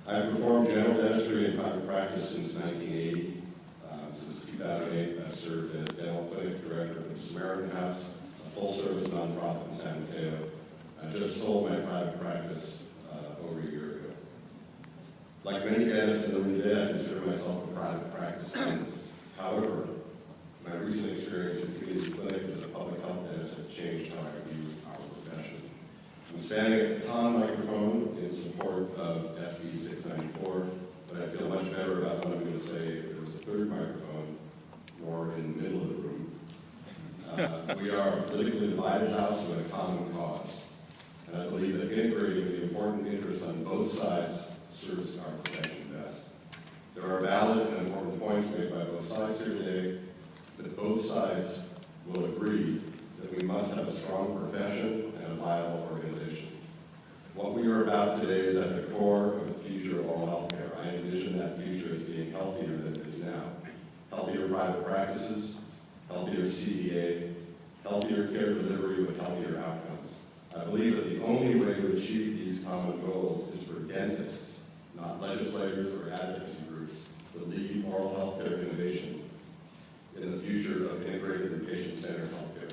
I've performed general dentistry in private practice since 1980. Since 2008, I've served as dental clinic director for the Samaritan House, a full-service nonprofit in San Mateo. I just sold my private practice over a year ago. Like many dentists in the room today, I consider myself a private practice dentist. However, my recent experience in community clinics as a public health dentist has changed how I view our profession. I'm standing at the con microphone in support of SB 694, but I feel much better about what I'm going to say if there was a third microphone, more in the middle of the room. We are a politically divided house with a common cause, and I believe that integrating the important interests on both sides serves our profession best. There are valid and important points made by both sides here today, but both sides will agree that we must have a strong profession and a viable organization. What we are about today is at the core of the future of oral health care. I envision that future as being healthier than it is now. Healthier private practices, healthier CDA, healthier care delivery with healthier outcomes. I believe that the only way to achieve these common goals is for dentists, not legislators or advocacy groups, to lead oral health care innovation in the future of integrated and patient-centered health care.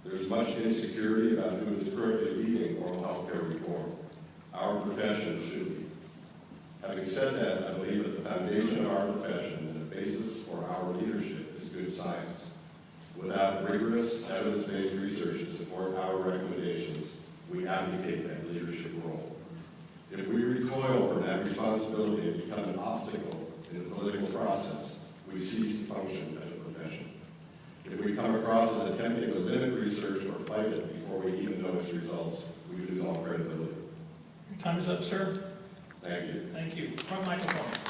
There's much insecurity about who is currently leading oral health care reform. Our profession should be. Having said that, I believe that the foundation of our profession and the basis for our leadership is good science. Without rigorous, evidence-based research to support our recommendations, we abdicate that leadership role. If we recoil from that responsibility and become an obstacle in the political process, we cease to function as a profession. If we come across as attempting to limit research or fight it before we even know its results, we lose all credibility. Your time is up, sir. Thank you. Thank you. Front microphone.